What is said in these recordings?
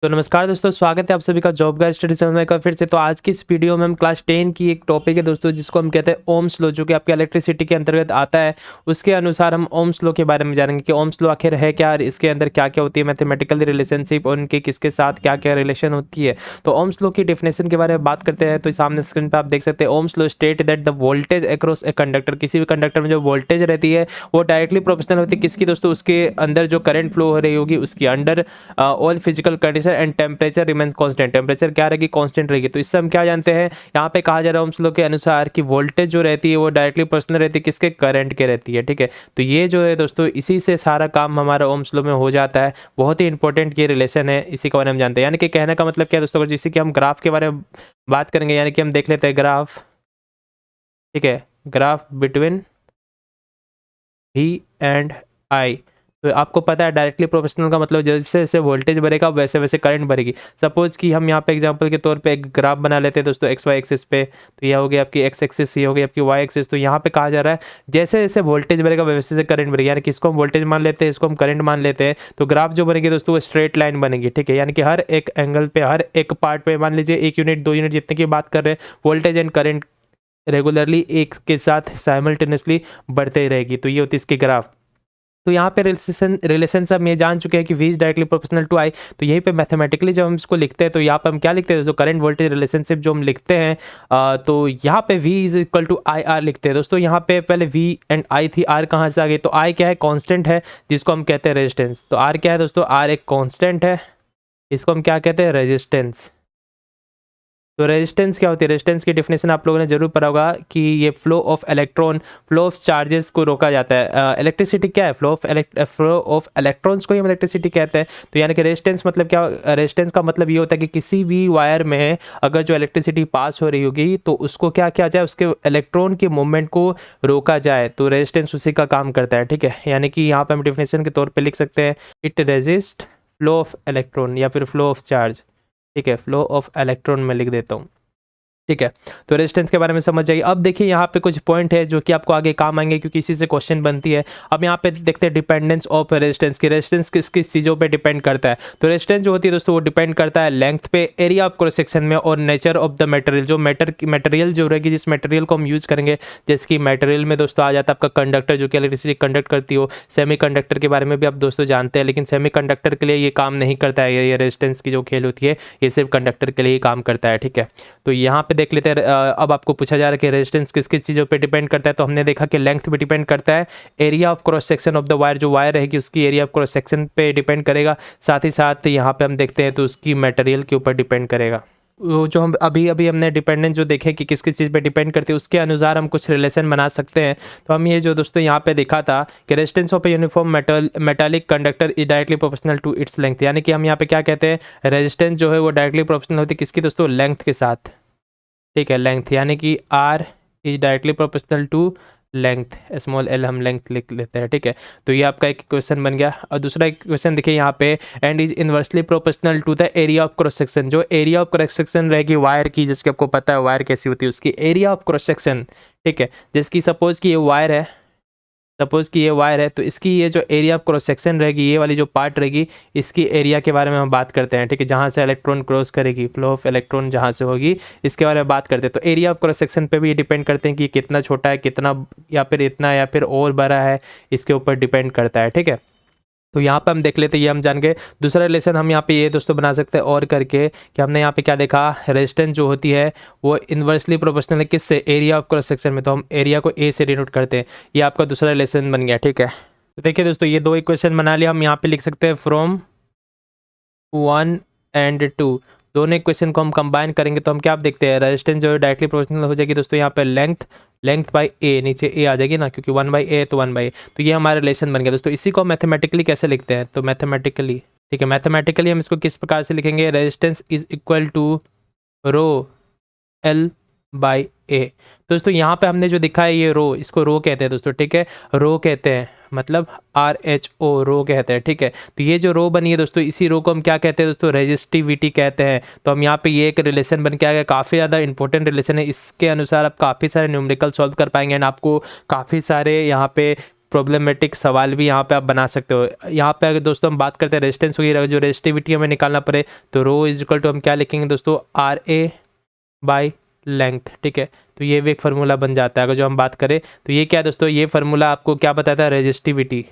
तो नमस्कार दोस्तों, स्वागत है आप सभी का जॉब गाइड स्टडी चैनल में एक बार फिर से। तो आज की इस वीडियो में हम क्लास 10 की एक टॉपिक है दोस्तों, जिसको हम कहते हैं ओम्स लॉ, जो कि आपके इलेक्ट्रिसिटी के अंतर्गत आता है। उसके अनुसार हम ओम्स लॉ के बारे में जानेंगे कि ओम्स लॉ आखिर है क्या और इसके अंदर क्या क्या होती है, मैथमेटिकल रिलेशनशिप और उनके किसके साथ क्या क्या रिलेशन होती है। तो ओम्स लॉ की डेफिनेशन के बारे में बात करते हैं। तो सामने स्क्रीन पर आप देख सकते हैं, Ohm's law state that the voltage across a conductor, किसी भी कंडक्टर में जो वोल्टेज रहती है वो डायरेक्टली प्रोपोर्शनल होती है किसकी दोस्तों, उसके अंदर जो करंट फ्लो हो रही होगी उसकी, under all physical condition and temperature remains constant. Temperature क्या रहेगी, कांस्टेंट रहेगी। तो इससे हम क्या जानते हैं, यहाँ पे कहा जा रहा है ओम्स लॉ के अनुसार कि वोल्टेज जो रहती है वो डायरेक्टली प्रोपोर्शनल रहती है किसके, करंट के रहती है। ठीक है, तो ये जो है दोस्तों, इसी से सारा काम हमारा ओम्स लॉ में हो जाता है। बहुत ही इंपॉर्टेंट ये रिलेशन है, इसी के बारे में हम जानते हैं। यानी कि कहने का मतलब क्या है दोस्तों, जैसे कि हम ग्राफ के बारे में बात करेंगे, यानी कि हम देख लेते हैं ग्राफ। ठीक है, graph between V and I. तो आपको पता है डायरेक्टली प्रोपोर्शनल का मतलब जैसे जैसे वोल्टेज बढ़ेगा वैसे वैसे करंट बढ़ेगी। सपोज कि हम यहाँ पे एग्जांपल के तौर पे एक ग्राफ बना लेते हैं दोस्तों, एक्स वाई एक्सिस पे। तो यह हो गई आपकी एक्स एक्सिस, ये हो गई आपकी वाई एक्सिस। तो यहाँ पे कहा जा रहा है जैसे जैसे वोल्टेज बढ़ेगा वैसे वैसे करंट बढ़ेगा, यानी कि इसको हम वोल्टेज मान लेते हैं, इसको हम करंट मान लेते हैं। तो ग्राफ जो बनेगी दोस्तों वो स्ट्रेट लाइन बनेगी। ठीक है, यानी कि हर एक एंगल पे, हर एक पार्ट पे, मान लीजिए 1 यूनिट 2 यूनिट जितने की बात कर रहे हैं, वोल्टेज एंड करंट रेगुलरली एक के साथ साइमल्टेनियसली बढ़ते ही रहेगी। तो ये होती है इसकी ग्राफ। तो यहाँ पे रिलेशन सब ये जान चुके हैं कि V is directly proportional to I. तो यहीं पे मैथमेटिकली जब हम इसको लिखते हैं तो यहाँ पे हम क्या लिखते हैं दोस्तों, करंट वोल्टेज रिलेशनशिप जो हम लिखते हैं, तो यहाँ पे V is equal to I R लिखते हैं दोस्तों। यहाँ पे पहले वी एंड आई थी, आर कहाँ से आ गई, तो आई क्या है, कांस्टेंट है जिसको हम कहते हैं रेजिस्टेंस। तो आर क्या है दोस्तों, आर एक कांस्टेंट है, इसको हम क्या कहते हैं, रेजिस्टेंस। तो रेजिस्टेंस क्या होती है, रेजिस्टेंस की डेफिनेशन आप लोगों ने जरूर पढ़ा होगा कि ये flow of electron, flow of charges को रोका जाता है। इलेक्ट्रिसिटी क्या है, फ्लो ऑफ इलेक्ट्रॉन्स को ही हम इलेक्ट्रिसिटी कहते हैं। तो यानी कि रेजिस्टेंस मतलब क्या, रेजिस्टेंस का मतलब ये होता है कि किसी भी वायर में अगर जो इलेक्ट्रिसिटी पास हो रही होगी तो उसको क्या किया जाए, उसके इलेक्ट्रॉन के मूवमेंट को रोका जाए। तो रेजिस्टेंस उसी का काम करता है। ठीक है, यानी कि यहाँ पर हम डेफिनेशन के तौर पर लिख सकते हैं, it resist flow of electron या फिर फ्लो ऑफ चार्ज। ठीक है, फ्लो ऑफ इलेक्ट्रॉन में लिख देता हूँ। ठीक है, तो रेजिस्टेंस के बारे में समझ जाइए। अब देखिए यहाँ पे कुछ पॉइंट है जो कि आपको आगे काम आएंगे, क्योंकि इसी से क्वेश्चन बनती है। अब यहाँ पे देखते हैं डिपेंडेंस ऑफ रेजिस्टेंस की, रेजिस्टेंस किस किस चीज़ों पे डिपेंड करता है। तो रेजिस्टेंस जो होती है दोस्तों वो डिपेंड करता है लेंथ पे, एरिया ऑफ क्रॉस सेक्शन में, और नेचर ऑफ द मटेरियल, जो मटेरियल जो रहेगी, जिस मटेरियल को हम यूज़ करेंगे। जैसे कि मटेरियल में दोस्तों आ जाता है आपका कंडक्टर, जो कि इलेक्ट्रिसिटी कंडक्ट करती हो। सेमी कंडक्टर के बारे में भी आप दोस्तों जानते हैं, लेकिन सेमी कंडक्टर के लिए ये काम नहीं करता है। ये रेजिस्टेंस की जो खेल होती है ये सिर्फ कंडक्टर के लिए ही काम करता है। ठीक है, तो यहाँ पे देख लेते हैं। अब आपको पूछा जा रहा है कि रेजिस्टेंस किस किस चीज़ों पे डिपेंड करता है। तो हमने देखा कि लेंथ पे डिपेंड करता है, area of cross section of the wire, जो वायर रहेगी उसकी एरिया ऑफ क्रॉस सेक्शन पे डिपेंड करेगा। साथ ही साथ यहाँ पे हम देखते हैं तो उसकी मटेरियल के ऊपर डिपेंड करेगा। वो जो हम अभी अभी हमने डिपेंडेंट जो देखे कि किस किस चीज़ पे डिपेंड करती है, उसके अनुसार हम कुछ रिलेशन बना सकते हैं। तो हम ये जो दोस्तों यहाँ पे देखा था कि resistance of a uniform metallic conductor is directly proportional to its length. यानी कि हम यहाँ पे क्या कहते हैं, रेजिस्टेंस जो है वो डायरेक्टली प्रोपोर्शनल होती है किसकी दोस्तों, लेंथ के साथ। ठीक है, लेंथ, यानी कि R is directly proportional to length, small L हम लेंथ लिख लेते हैं। ठीक है, तो ये आपका एक क्वेश्चन बन गया। और दूसरा एक क्वेश्चन देखिए यहाँ पे, and is inversely proportional to the area of cross section. जो एरिया ऑफ क्रॉस सेक्शन रहेगी वायर की, जिसकी आपको पता है वायर कैसी होती है, उसकी एरिया ऑफ क्रॉस सेक्शन। ठीक है, जिसकी सपोज कि ये वायर है, सपोज कि ये वायर है, तो इसकी ये जो एरिया ऑफ क्रॉस सेक्शन रहेगी, ये वाली जो पार्ट रहेगी, इसकी एरिया के बारे में हम बात करते हैं। ठीक है, जहाँ से इलेक्ट्रॉन क्रॉस करेगी, फ्लो ऑफ इलेक्ट्रॉन जहाँ से होगी, इसके बारे में बात करते हैं। तो एरिया ऑफ क्रॉस सेक्शन पे भी ये डिपेंड करते हैं कि कितना छोटा है, कितना, या फिर इतना, या फिर और बड़ा है, इसके ऊपर डिपेंड करता है। ठीक है, तो यहाँ पे हम देख लेते हैं, ये हम जान गए। दूसरा रिलेशन हम यहाँ पे ये दोस्तों बना सकते हैं और करके, कि हमने यहाँ पे क्या देखा, रेजिस्टेंस जो होती है वो इन्वर्सली प्रोपोर्शनल है किससे, एरिया ऑफ क्रॉस सेक्शन में। तो हम एरिया को ए से डिनोट करते हैं। ये आपका दूसरा रिलेशन बन गया। ठीक है, तो देखिए दोस्तों, ये दो इक्वेशन बना लिया। हम यहाँ पे लिख सकते हैं फ्रॉम 1 एंड 2, दोनों इक्वेशन को हम कंबाइन करेंगे तो हम क्या देखते हैं, रेजिस्टेंस जो है डायरेक्टली प्रोपोर्शनल हो जाएगी दोस्तों। यहाँ पे लेंथ बाई ए, नीचे ए आ जाएगी ना, क्योंकि 1/a तो 1/a। तो ये हमारा रिलेशन बन गया दोस्तों। इसी को मैथमेटिकली कैसे लिखते हैं, तो मैथमेटिकली, ठीक है, मैथमेटिकली हम इसको किस प्रकार से लिखेंगे, resistance is equal to rho L by A. दोस्तों यहाँ पे हमने जो दिखा है ये रो, इसको रो कहते हैं दोस्तों। ठीक है, रो कहते हैं, मतलब RHO, रो कहते हैं। ठीक है, तो ये जो रो बनी है दोस्तों, इसी रो को हम क्या कहते हैं दोस्तों, रेजिस्टिविटी कहते हैं। तो हम यहाँ पे ये एक रिलेशन बन के आ गया, काफ़ी ज़्यादा इंपॉर्टेंट रिलेशन है। इसके अनुसार आप काफ़ी सारे न्यूमेरिकल सॉल्व कर पाएंगे एंड आपको काफ़ी सारे यहाँ पे प्रॉब्लमेटिक सवाल भी यहाँ पे आप बना सकते हो। यहाँ पे अगर दोस्तों हम बात करते हैं रेजिस्टेंस वगैरह, जो रेजिस्टिविटी हमें निकालना पड़े तो रो इज इक्वल टू हम क्या लिखेंगे दोस्तों, आर ए बाई लेंथ, ठीक है। तो ये भी एक फार्मूला बन जाता है। अगर जो हम बात करें तो ये क्या है दोस्तों, ये फार्मूला आपको क्या बताता है, रेजिस्टिविटी,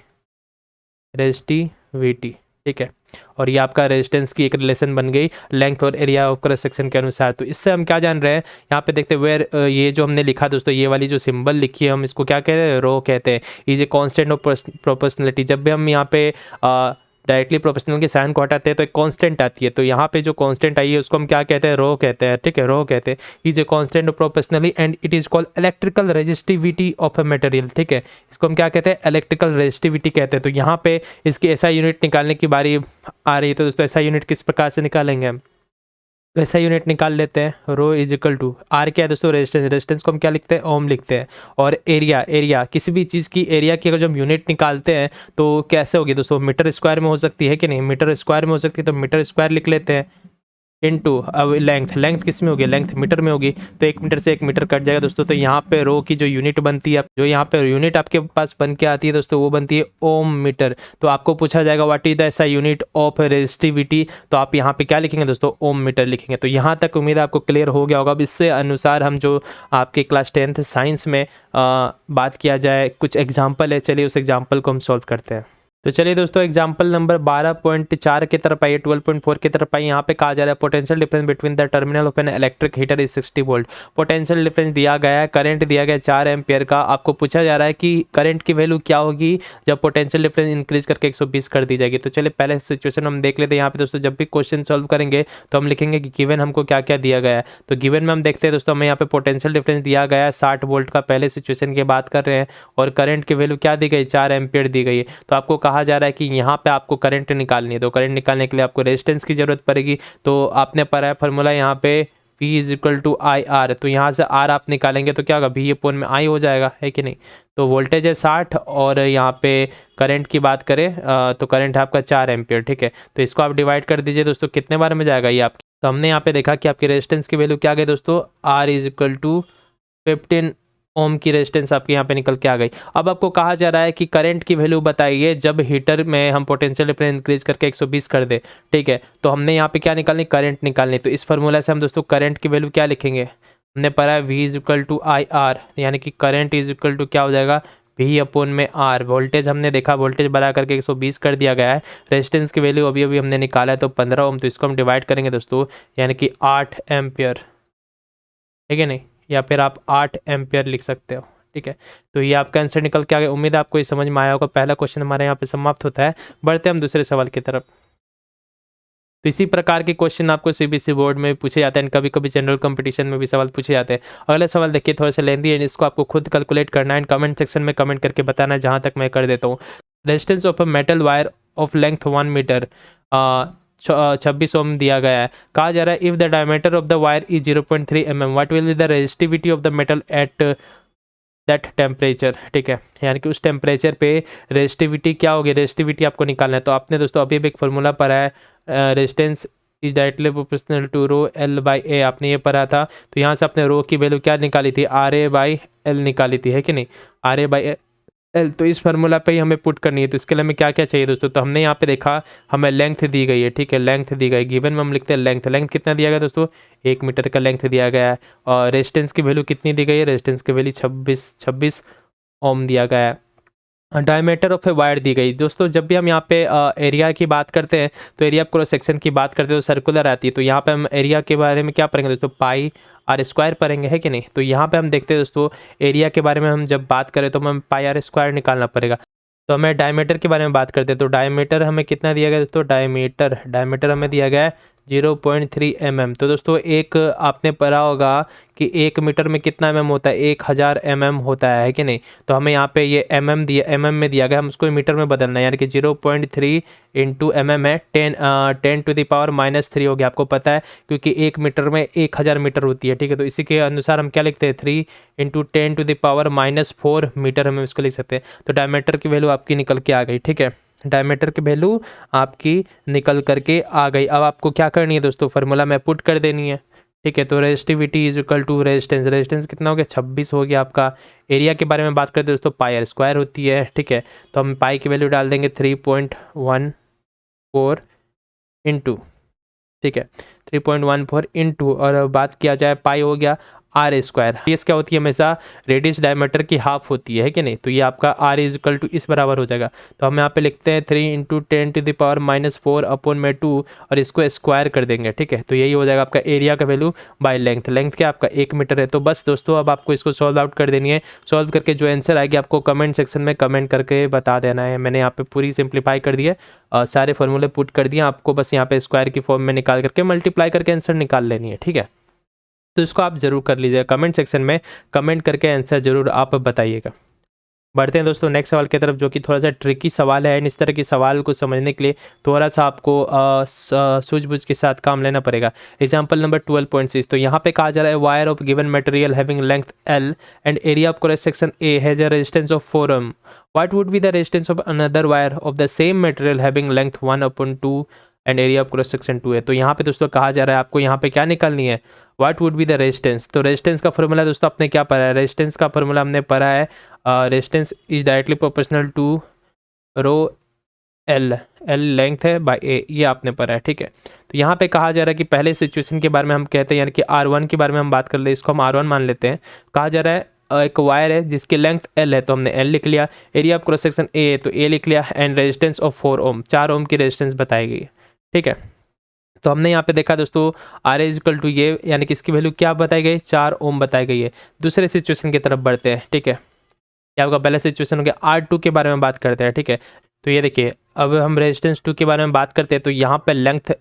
ठीक है। और ये आपका रेजिस्टेंस की एक रिलेशन बन गई लेंथ और एरिया ऑफ क्रॉस सेक्शन के अनुसार। तो इससे हम क्या जान रहे हैं, यहाँ पे देखते हैं वेयर, ये जो हमने लिखा दोस्तों, ये वाली जो सिंबल लिखी है हम इसको क्या कहते हैं, रो कहते हैं। Is a constant of proportionality. जब भी हम यहाँ पे डायरेक्टली प्रोपोर्शनल के साइन को हटाते हैं तो एक कांस्टेंट आती है, तो यहाँ पे जो कांस्टेंट आई है उसको हम क्या कहते हैं, रो कहते हैं, ठीक है, रो कहते हैं। Is a constant of proportionally and it is called electrical resistivity of a material, ठीक है। इसको हम क्या कहते हैं, इलेक्ट्रिकल रेजिस्टिविटी कहते हैं। तो यहाँ पे इसकी ऐसा यूनिट निकालने की बारी आ रही है। तो दोस्तों ऐसा यूनिट किस प्रकार से निकालेंगे हम, तो ऐसा यूनिट निकाल लेते हैं, रो इज इक्वल टू आर क्या है दोस्तों, रेजिस्टेंस, रेजिस्टेंस को हम क्या लिखते हैं, ओम लिखते हैं। और एरिया किसी भी चीज़ की एरिया की अगर जो हम यूनिट निकालते हैं तो कैसे होगी दोस्तों, मीटर स्क्वायर में हो सकती है कि नहीं, मीटर स्क्वायर में हो सकती है, तो मीटर स्क्वायर लिख लेते हैं इनटू अब लेंथ किस में होगी, लेंथ मीटर में होगी। तो 1 मीटर से 1 मीटर कट जाएगा दोस्तों। तो यहाँ पे रो की जो यूनिट बनती है, जो यहाँ पे यूनिट आपके पास बन के आती है दोस्तों, वो बनती है ओम मीटर। तो आपको पूछा जाएगा व्हाट इज द ऐसा यूनिट ऑफ रेजिस्टिविटी, तो आप यहाँ पे क्या लिखेंगे दोस्तों, ओम मीटर लिखेंगे। तो यहाँ तक उम्मीद है आपको क्लियर हो गया होगा। अब इससे अनुसार हम जो आपके क्लास 10th साइंस में बात किया जाए, कुछ एग्जाम्पल है, चलिए उस एग्जाम्पल को हम सॉल्व करते हैं। तो चलिए दोस्तों एग्जांपल नंबर 12.4 की तरफ आइए, 12.4 की तरफ आइए। यहाँ पे कहा जा रहा है potential difference between the terminal of an electric heater is 60 volt. Potential difference दिया गया है, करंट दिया गया है 4 एम्पियर का। आपको पूछा जा रहा है कि करंट की वैल्यू क्या होगी जब पोटेंशियल डिफरेंस इंक्रीज करके 120 कर दी जाएगी। तो चलिए पहले सिचुएशन हम देख लेते हैं। यहाँ पे दोस्तों जब भी क्वेश्चन सॉल्व करेंगे तो हम लिखेंगे कि गिवन हमको क्या क्या दिया गया है। तो गिवन में हम देखते हैं दोस्तों, हमें यहाँ पे पोटेंशियल डिफरेंस दिया गया है 60 वोल्ट का, पहले सिचुएशन की बात कर रहे हैं। और करंट की वैल्यू क्या दी गई, 4 एम्पियर दी गई है। तो आपको कहा जा रहा है कि यहाँ पे आपको करंट निकालनी है। तो करंट निकालने के लिए आपको रेजिस्टेंस की जरूरत पड़ेगी। तो आपने पढ़ा है फॉर्मूला यहाँ पे V is equal to I R. तो यहाँ से R आप निकालेंगे तो क्या होगा, V अपॉन में I हो जाएगा, है कि नहीं। तो वोल्टेज है 60 और यहाँ पे करंट की बात करें तो करंट है आपका 4 एम्पियर, ठीक है। तो इसको आप डिवाइड कर दीजिए दोस्तों, कितने बार में जाएगा ये आपकी। तो हमने यहाँ पे देखा कि आपकी रेजिस्टेंस की वैल्यू क्या गई दोस्तों, R इज इक्वल टू 15 ओम की रेजिस्टेंस आपके यहाँ पे निकल के आ गई। अब आपको कहा जा रहा है कि करंट की वैल्यू बताइए जब हीटर में हम पोटेंशियल डिफरेंस इंक्रीज करके 120 कर दे, ठीक है। तो हमने यहाँ पे क्या निकालनी, करंट निकालनी। तो इस फार्मूला से हम दोस्तों करंट की वैल्यू क्या लिखेंगे, हमने पढ़ा है V is equal to I R, यानी कि करंट इज इक्वल टू क्या हो जाएगा, V अपॉन में R। वोल्टेज हमने देखा, वोल्टेज बढ़ा करके 120 कर दिया गया है। रेजिस्टेंस की वैल्यू अभी अभी हमने निकाला है तो 15 ओम। तो इसको हम डिवाइड करेंगे दोस्तों, यानी कि 8 एम्पियर, ठीक है नहीं, या फिर आप 8 एम्पियर लिख सकते हो, ठीक है। तो ये आपका आंसर निकल के आ गया। उम्मीद है आपको ये समझ में आया होगा। पहला क्वेश्चन हमारे यहाँ पे समाप्त होता है। बढ़ते हम दूसरे सवाल की तरफ। तो इसी प्रकार के क्वेश्चन आपको सीबीएसई बोर्ड में पूछे जाते हैं, कभी कभी जनरल कंपटीशन में भी सवाल पूछे जाते हैं। अगला सवाल देखिए, थोड़ा सा लेंदी है, इसको आपको खुद कैलकुलेट करना है, कमेंट सेक्शन में कमेंट करके बताना है, जहाँ तक मैं कर देता हूँ। Resistance of a metal wire of length 1 metre 26 ohm दिया गया है। कहा जा रहा है if the diameter of the wire is 0.3 mm, what will be the resistivity of the metal at that temperature, ठीक है। यानी कि उस टेम्परेचर पे रेजिस्टिविटी क्या होगी, रेजिस्टिविटी आपको निकालना है। तो आपने दोस्तों अभी भी एक फॉर्मूला पढ़ा है, resistance is directly proportional to rho L by A, आपने ये पढ़ा था। तो यहाँ से आपने रो की वैल्यू क्या निकाली थी, आर ए बाई एल निकाली थी, है कि नहीं, आर ए बाई एल। तो इस फार्मूला पे ही हमें पुट करनी है। तो इसके लिए हमें क्या क्या चाहिए दोस्तों, तो हमने यहाँ पे देखा हमें लेंथ दी गई है, ठीक है, लेंथ दी गई। गिवन में हम लिखते हैं लेंथ कितना दिया गया दोस्तों, 1 मीटर का लेंथ दिया गया है। और रेजिस्टेंस की वैल्यू कितनी दी गई है, रेजिस्टेंस की वैल्यू 26 ओम दिया गया है। डायमीटर ऑफ ए वायर दी गई दोस्तों। जब भी हम यहाँ पे एरिया की बात करते हैं तो एरिया क्रॉस सेक्शन की बात करते हैं तो सर्कुलर आती है। तो यहाँ पे हम एरिया के बारे में क्या पढ़ेंगे दोस्तों, पाई आर स्क्वायर पढ़ेंगे, है कि नहीं। तो यहाँ पे हम देखते हैं दोस्तों, एरिया के बारे में हम जब बात करें तो हमें पाई आर स्क्वायर निकालना पड़ेगा। तो हमें डायमीटर के बारे में बात करते हैं। तो डायमीटर हमें कितना दिया गया दोस्तों, डायमीटर हमें दिया गया है 0.3 mm। तो दोस्तों एक आपने पढ़ा होगा कि 1 मीटर में कितना mm होता है, 1000 mm होता है कि नहीं। तो हमें यहाँ पे ये mm में दिया गया, हम उसको मीटर में बदलना है, यानी कि 0.3 इंटू mm है 10 टू द पावर -3 हो गया। आपको पता है क्योंकि 1 मीटर में 1000 मीटर होती है, ठीक है। तो इसी के अनुसार हम क्या लिखते हैं, 3 into 10 to the power -4 metre हम इसको लिख सकते हैं। तो डायमीटर की वैल्यू आपकी निकल के आ गई, ठीक है। डायमीटर की वैल्यू आपकी निकल करके आ गई। अब आपको क्या करनी है दोस्तों, फार्मूला में पुट कर देनी है, ठीक है। तो resistivity is equal to resistance, resistance कितना हो गया 26 हो गया आपका। एरिया के बारे में बात करते हैं दोस्तों, पाई आर स्क्वायर होती है। ठीक है, तो हम पाई की वैल्यू डाल देंगे 3.14 इंटू, ठीक है 3.14 इंटू, और बात किया जाए पाई हो गया आर स्क्वायर। रेडियस क्या होती है हमेशा, रेडियस डायमीटर की हाफ होती है कि नहीं, तो ये आपका आर इज इक्वल टू इस बराबर हो जाएगा। तो हम यहाँ पे लिखते हैं 3 इंटू 10⁻⁻4 अपॉन में 2, और इसको स्क्वायर कर देंगे। ठीक है, तो यही हो जाएगा आपका एरिया का वैल्यू बाय लेंथ। लेंथ क्या आपका 1 मीटर है। तो बस दोस्तों अब आपको इसको सॉल्व आउट कर देनी है। सॉल्व करके जो आंसर आएगी आपको कमेंट सेक्शन में कमेंट करके बता देना है। मैंने यहाँ पे पूरी सिंप्लीफाई कर दी है, सारे फॉर्मूले पुट कर दिए। आपको बस यहाँ पे स्क्वायर की फॉर्म में निकाल करके मल्टीप्लाई करके आंसर निकाल लेनी है। ठीक है, तो इसको आप ज़रूर कर लीजिएगा, कमेंट सेक्शन में कमेंट करके आंसर ज़रूर आप बताइएगा। बढ़ते हैं दोस्तों नेक्स्ट सवाल की तरफ, जो कि थोड़ा सा ट्रिकी सवाल है। एंड इस तरह के सवाल को समझने के लिए थोड़ा सा आपको सूझबूझ के साथ काम लेना पड़ेगा। एग्जाम्पल नंबर 12.6, तो यहाँ पे कहा जा रहा है wire of given material having length L and area of cross section A has a resistance of 4 ohm. What would be the resistance of another wire of the same material having length 1/2 and area of cross section 2 है। तो यहाँ पे दोस्तों कहा जा रहा है आपको यहाँ पे क्या निकालनी है, what would be the resistance. तो रेजिस्टेंस का फॉर्मूला दोस्तों आपने क्या पढ़ा है, रेजिस्टेंस का फॉर्मूला हमने पढ़ा है resistance is directly proportional to rho L, L length है बाय ए, ये आपने पढ़ा है। ठीक है, तो यहाँ पे कहा जा रहा है कि पहले सिचुएशन के बारे में हम कहते हैं, यानी कि R1 के बारे में हम बात कर ले, इसको हम R1 मान लेते हैं। कहा जा रहा है एक वायर है जिसकी लेंथ L है, तो हमने L लिख लिया। Area of cross section A है तो A लिख लिया, and resistance of 4 ohm, 4 ohm की रेजिस्टेंस बताई गई है। ठीक है, तो हमने यहाँ पे देखा दोस्तों आर इज इक्वल टू ये, यानी कि इसकी वैल्यू क्या बताई गई, 4 ओम बताई गई है। दूसरे सिचुएशन की तरफ बढ़ते हैं। ठीक है, ये आपका पहला सिचुएशन हो गया। R2 के बारे में बात करते हैं। ठीक है, तो ये देखिए अब हम रेजिस्टेंस 2 के बारे में बात करते हैं। तो यहाँ पे लेंथ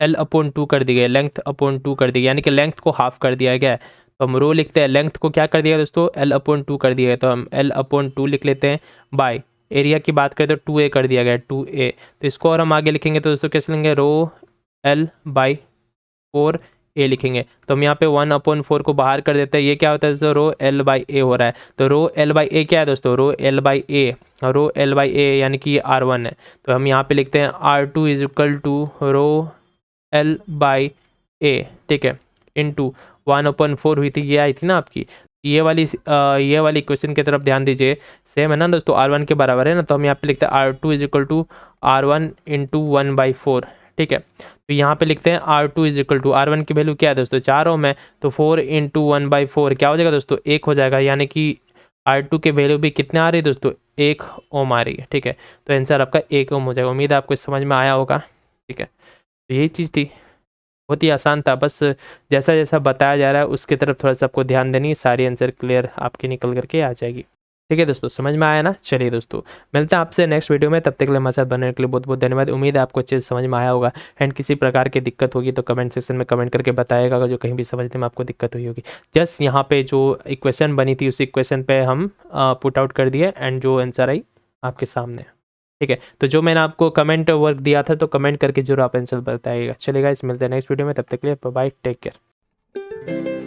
L/2 कर दी गई, लेंथ/2 कर दी गई, यानी कि लेंथ को हाफ कर दिया गया है। तो हम रो लिखते हैं, लेंथ को क्या कर दिया दोस्तों L/2 कर दिया गया, तो हम L/2 लिख लेते हैं। बाय एरिया की बात करें तो 2A कर दिया गया है, 2A। तो इसको और हम आगे लिखेंगे तो दोस्तों कैसे लेंगे, रो L/4A लिखेंगे। तो हम यहाँ पे 1/4 को बाहर कर देते हैं। ये क्या होता है दोस्तों, रो L/A हो रहा है। तो रो L/A क्या है दोस्तों, रो L/A, रो L/A यानी कि ये R1 है। तो हम यहाँ पे लिखते हैं R2 is equal to row L/A। ठीक है, इंटू 1/4 हुई थी, ये आई थी ना आपकी। ये वाली क्वेश्चन की तरफ ध्यान दीजिए, सेम है ना दोस्तों, R1 के बराबर है ना। तो हम यहाँ पे लिखते हैं R2 is equal to R1 into 1/4। ठीक है, तो यहाँ पे लिखते हैं R2 is equal to, R1 की वैल्यू क्या है दोस्तों 4 ओम है, तो 4 इंटू 1/4 क्या हो जाएगा दोस्तों 1 हो जाएगा, यानी कि R2 के वैल्यू भी कितने आ रही है दोस्तों 1 ओम आ रही है। ठीक है, तो आंसर आपका 1 ओम हो जाएगा। उम्मीद है आपको समझ में आया होगा। ठीक है, तो यही चीज़ थी, बहुत ही आसान था। बस जैसा जैसा बताया जा रहा है उसकी तरफ थोड़ा सा आपको ध्यान देनी है, सारी आंसर क्लियर आपकी निकल करके आ जाएगी। ठीक है दोस्तों, समझ में आया ना। चलिए दोस्तों मिलते हैं आपसे नेक्स्ट वीडियो में, तब तक के लिए हमारे साथ बनने के लिए बहुत बहुत धन्यवाद। उम्मीद है आपको अच्छे से समझ में आया होगा। एंड किसी प्रकार की दिक्कत होगी तो कमेंट सेक्शन में कमेंट करके बताएगा, अगर जो कहीं भी समझने में आपको दिक्कत हुई होगी। जस्ट यहाँ पे जो इक्वेशन बनी थी उस इक्वेशन पे हम पुट आउट कर दिए, एंड जो आंसर आई आपके सामने। ठीक है, तो जो मैंने आपको कमेंट वर्क दिया था तो कमेंट करके जरूर आप आंसर बताइएगा। चलेगा, इस मिलते हैं नेक्स्ट वीडियो में, तब तक के लिए बाय, टेक केयर।